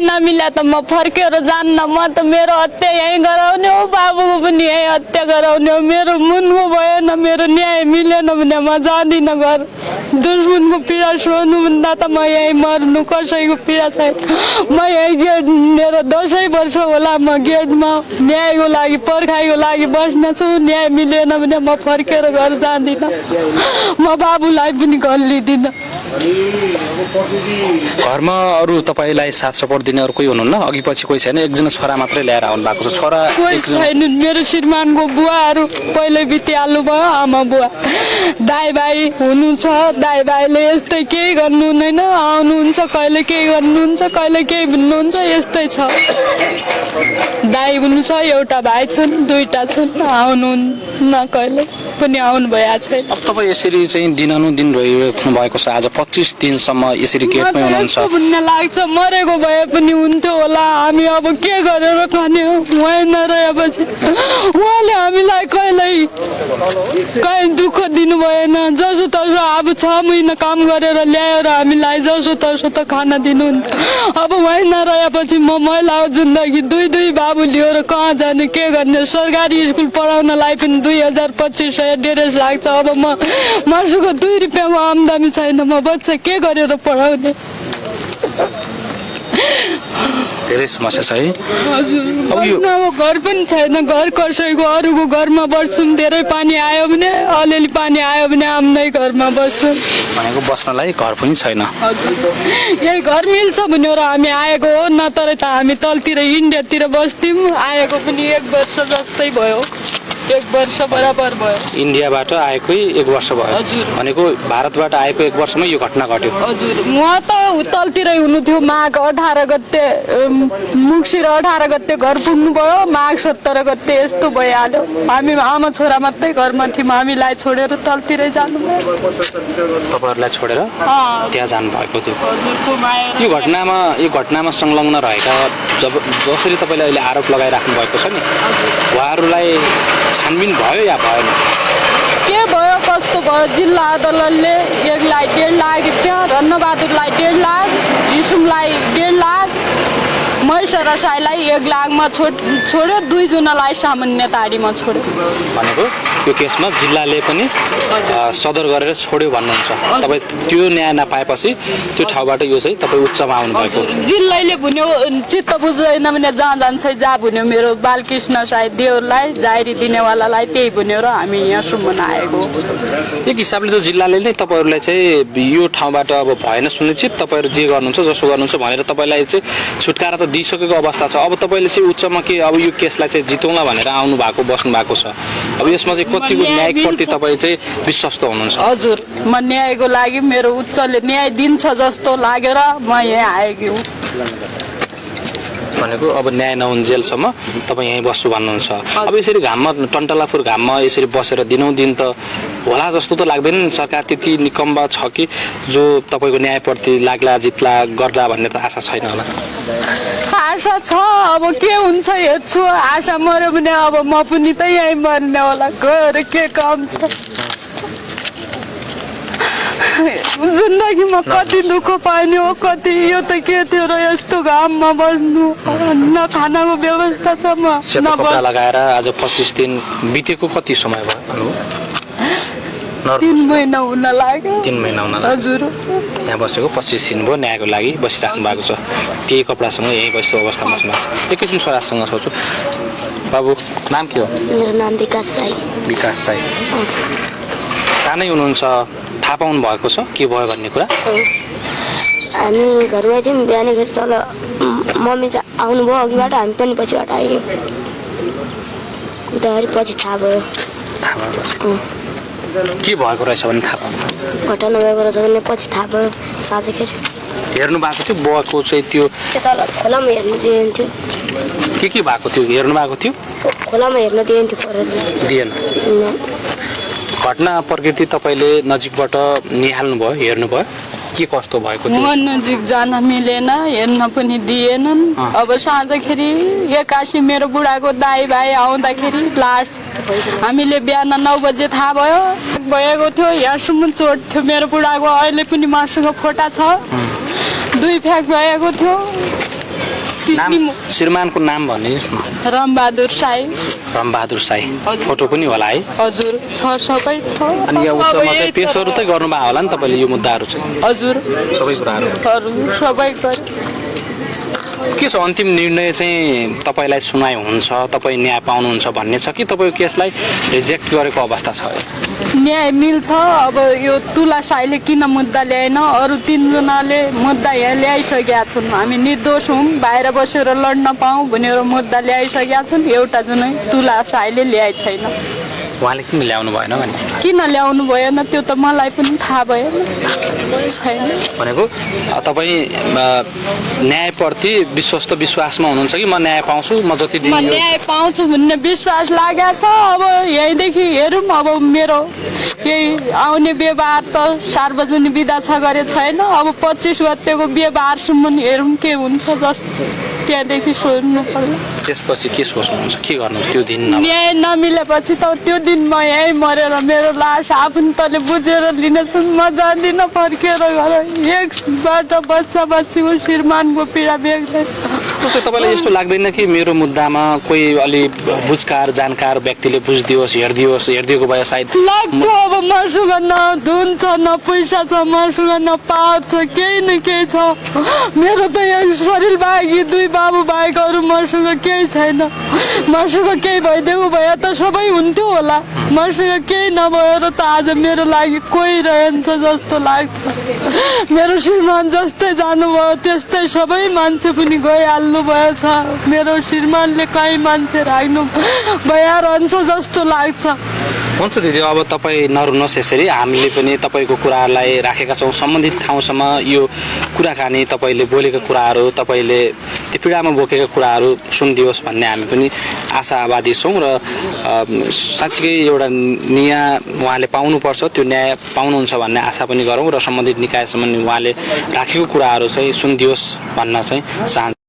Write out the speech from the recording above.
न्याय नमिले त म फर्केर जान्न म त मेरो हत्या यहीँ गराउने हो बाबुको पनि यहीँ हत्या गराउने हो मेरो मुनको भएन मेरो न्याय मिलेन भने म जाँदिनँ घर दुश्मनको पीडा सहनु भन्दा त म यहीँ मर्नु कसैको पीडा छैन म यहीँ गेट मेरो 10 वर्ष होला म गेटमा न्यायको लागि पर्खाइको लागि बस्न छु न्याय मिलेन भने म फर्केर घर जाँदिनँ म बाबुलाई पनि घर लिदिनँ घरमा अरू तपाईलाई साथ सपोर्ट दिने अरू कोही हुनुहुन्न अघि पछि कोही छैन एकजना छोरा मात्रै ल्याएर आउनु भएको छ छोरा कोही छैन मेरो श्रीमानको बुवाहरू पहिल्यै बितिहाल्नु भयो आमा बुवा दाइ भाइ हुनुहुन्छ दाइ भाइले यस्तै केही गर्नु हुँदैन आउनुहुन्छ कहिले केही गर्नुहुन्छ कहिले केही भन्नुहुन्छ यस्तै छ दाइ हुनुहुन्छ एउटा भाइ छन् दुईटा छन् आउनुहुन्न कहिले पनि आउनु भएको छैन अब तपाईँ यसरी चाहिँ दिनानुदिन रहिराख्नु भएको छ आज 25 दिनसम्म यसरी गेटमै हुनुहुन्छ पुण्य लाग्छ मरेको भए पनि हुन्थ्यो होला हामी अब के गरेर खाने हो उहाँ नरहेपछि उहाँले हामीलाई कहीँ दुःख दिनु भएन जसो तसो अब 6 महिना काम गरेर ल्याएर हामीलाई जसो तसो त खाना दिनुहुन्थ्यो अब उहाँ नरहेपछि म महिलाको जिन्दगी दुई बाबु लिएर कहाँ जाने के गर्ने सरकारी स्कुल पढाउनलाई पनि 2025 ड्रेस लाग्छ अब मासुको 2 रुपियाँको आम्दानी छैन म बच्चा के गरेर पढाउने धेरै समस्या छ है हजुर घर पनि छैन घर कसैको अरूको घरमा बस्छौँ धेरै पानी आयो भने अलिअलि पानी आयो भने आफ्नै घरमा बस्छौँ भनेको बस्नलाई घर पनि छैन यही घर मिल्छ भनेर हामी आएको हो नत्र त हामी तलतिर इन्डियातिर बस्थ्यौँ आएको पनि 1 वर्ष जस्तै भयो 1 वर्ष बराबर भयो इन्डियाबाट आएकै 1 वर्ष भयो भनेको भारतबाट आएको 1 वर्षमै यो घटना घट्यो हजुर म त तलतिरै हुनु थियो माघ 18 गते मुक्सिर 18 गते घर पुग्नु भयो माघ 17 गते यस्तो भइहाल्यो हामी आमा छोरा मात्रै घरमा थियौँ हामीलाई छोडेर तलतिरै जानु भयो तपाईहरुलाई छोडेर त्यहाँ जानु भएको थियो हजुरको माया यो घटनामा संलग्न रहेका जसरी तपाईले अहिले आरोप लगाइराख्नु भएको छ नि उहाँहरूलाई छानबिन भयो या भएन के भयो कस्तो भयो जिल्ला अदालतले 1 लाख 1.5 लाख रुपियाँ रन्नबहादुरलाई 1.5 लाख रिसुमलाई 1.5 लाख मैसरा साईलाई 1 लाखमा छोड्यो 2 जनालाई सामान्य ताडीमा छोड्यो भनेको यो केसमा जिल्लाले पनि सदर गरेर छोड्यो भन्नुहुन्छ तपाई त्यो न्याय नपाएपछि त्यो ठाउँबाट यो चाहिँ तपाई उच्चमा आउनु भएको जिल्लाले भन्यो चित्त बुझ्दैन भने जहाँ जान्छ जा भन्यो मेरो बालकृष्ण साई देवरलाई जाहेरी दिनेवालालाई त्यही भन्यो र हामी यहाँसम्म आएको एक हिसाबले त जिल्लाले नै तपाईहरुलाई चाहिँ यो ठाउँबाट अब भएन सुनिश्चित तपाईहरु जे गर्नुहुन्छ जसो गर्नुहुन्छ भनेर तपाईलाई चाहिँ छुटकारा त दिइसकेको अवस्था छ अब तपाईले चाहिँ उच्चमा के अब यो केसलाई चाहिँ जितौँला भनेर आउनु भएको बस्नु भएको छ अब यसमा चाहिँ कतिको न्यायिक प्रति तपाई चाहिँ विश्वस्त हुनुहुन्छ हजुर म न्यायको लागि मेरो उच्चले न्याय दिन्छ जस्तो लागेर म यहाँ आएको हुँ भनेको अब न्याय नहुन्जेलसम्म तपाईँ यहीँ बस्छु भन्नुहुन्छ अब यसरी घाममा टन्टलाफुर घाममा यसरी बसेर दिनौँ दिन त होला जस्तो त लाग्दैन सरकार त्यति निकम्ब छ कि जो तपाईँको न्यायप्रति लाग्ला जित्ला गर्ला भन्ने त आशा छैन होला आशा छ अब के हुन्छ हेर्छु आशा मर्यो भने अब म पनि त यहीँ मर्ने होला गएर के काम छ जिन्दगीमा कति दुःख पाइने हो कति यो त के थियो र यस्तो घाममा बस्नु न खानाको व्यवस्था छ म कपडा लगाएर आज 25 दिन बितेको कति समय भयो 3 महिना हुन लाग्यो 3 महिना हुन लाग्यो हजुर यहाँ बसेको 25 दिन भयो न्यायको लागि बसिराख्नु भएको छ त्यही कपडासँग यही बसेको अवस्थामा बस्नुहुन्छ एकैछिन छोरासँग सोच्छु बाबु नाम के हो मेरो नाम विकास साई सानै हुनुहुन्छ थाहा पाउनु भएको छ के भयो भन्ने कुरा हामी घरमै थियौँ बिहानखेरि तल मम्मी चाहिँ आउनुभयो अघिबाट हामी पनि पछिबाट आयौँ उताखेरि पछि थाहा भयो के भएको रहेछ भने थाहा पाउनु घटना भएको रहेछ भने पछि थाहा भयो साँझखेरि हेर्नु भएको थियो बुवाको चाहिँ त्यो तल खोलामा हेर्न दिइन्थ्यो के भएको थियो हेर्नु भएको थियो खोलामा हेर्न दिइन्थ्यो परेर दिएन घटना प्रकृति तपाईले नजिकबाट निहाल्नु भयो हेर्नु भयो के कस्तो भएको थियो म नजिक जान मिलेन हेर्न पनि दिएनन् अब साँझखेरि 81 मेरो बुढाको दाइ भाइ आउँदाखेरि लास हामीले बिहान 9 बजे थाहा भएको थियो यहाँसम्म चोट थियो मेरो बुढाको अहिले पनि मासुको फोटा छ 2 फ्याक भएको थियो नाम श्रीमानको नाम भन्ने रामबहादुर साई रामबहादुर साई हजुर। फोटो पनि होला है हजुर छ सबै छ अनि यहाँ अब उच्चमा यही चाहिँ पेशहरू त गर्नुभएको होला नि तपाईँले यो मुद्दाहरू चाहिँ हजुर सबै कुराहरू सबै गरे के छ अन्तिम निर्णय चाहिँ तपाईँलाई सुनाइ हुन्छ तपाईँ न्याय पाउनुहुन्छ भन्ने छ कि तपाईँको केसलाई रिजेक्ट गरेको अवस्था छ न्याय मिल्छ अब यो तुला साईले किन मुद्दा ल्याएन अरू 3 जनाले मुद्दा यहाँ ल्याइसकेका छन् हामी निर्दोष हौँ बाहिर बसेर लड्न पाऊँ भनेर मुद्दा ल्याइसकेका छन् एउटा जुनै तुला साईले ल्याए छैन उहाँले किन ल्याउनु भएन भने किन ल्याउनु भएन त्यो त मलाई पनि थाहा भएन छैन भनेको तपाईँ न्यायप्रति विश्वस्त विश्वासमा हुनुहुन्छ कि म न्याय पाउँछु म जति दिन म न्याय पाउँछु भन्ने विश्वास लागेको छ अब यहीँदेखि हेरौँ अब मेरो यही आउने व्यवहार त सार्वजनिक विदा छ गरे छैन अब 25 गतेको व्यवहारसम्म हेरौँ के हुन्छ जस्तो त्यहाँदेखि सोच्नु पर्यो त्यसपछि के सोच्नुहुन्छ के गर्नुहुन्छ त्यो दिन न्याय नमिलेपछि त त्यो दिन म यहीँ मरेर मेरो लास आफन्तले बुझेर लिनेछन् म जान्दिनँ फर्केर घर एकबाट बच्चा बच्चीको श्रीमानको पीडा बेग्लै तपाईँलाई यस्तो लाग्दैन कि मेरो मुद्दामा कोही अलि बुझकार जानकार व्यक्तिले बुझिदियोस् हेरिदिएको भए सायद लाग्थ्यो अब मसँग न धुन छ न पैसा छ मसँग न पावर छ केही न केही छ मेरो त यहाँ शरीर बाँकी 2 बाबु बाहेक अरू मसँग केही छैन मसँग केही भइदिएको भए त सबै हुन्थ्यो होला मसँग केही नभएर त आज मेरो लागि कोही रहन्छ जस्तो लाग्छ मेरो श्रीमान जस्तै जानुभयो त्यस्तै सबै मान्छे पनि गइहाल्नु भएछ मेरो श्रीमानले कहीँ मान्छे राख्नु भइरहन्छ जस्तो लाग्छ हुन्छ दिदी अब तपाईँ नरुनुहोस् यसरी हामीले पनि तपाईँको कुराहरूलाई राखेका छौँ सम्बन्धित ठाउँसम्म यो कुराकानी तपाईँले बोलेका कुराहरू तपाईँले त्यो पीडामा बोकेका कुराहरू सुनिदियोस् भन्ने हामी पनि आशावादी छौँ र साँच्चीकै एउटा न्याय उहाँले पाउनुपर्छ त्यो न्याय पाउनुहुन्छ भन्ने आशा पनि गरौँ र सम्बन्धित निकायसम्म उहाँले राखेको कुराहरू चाहिँ सुनिदियोस् भन्न चाहिँ चाहन्छु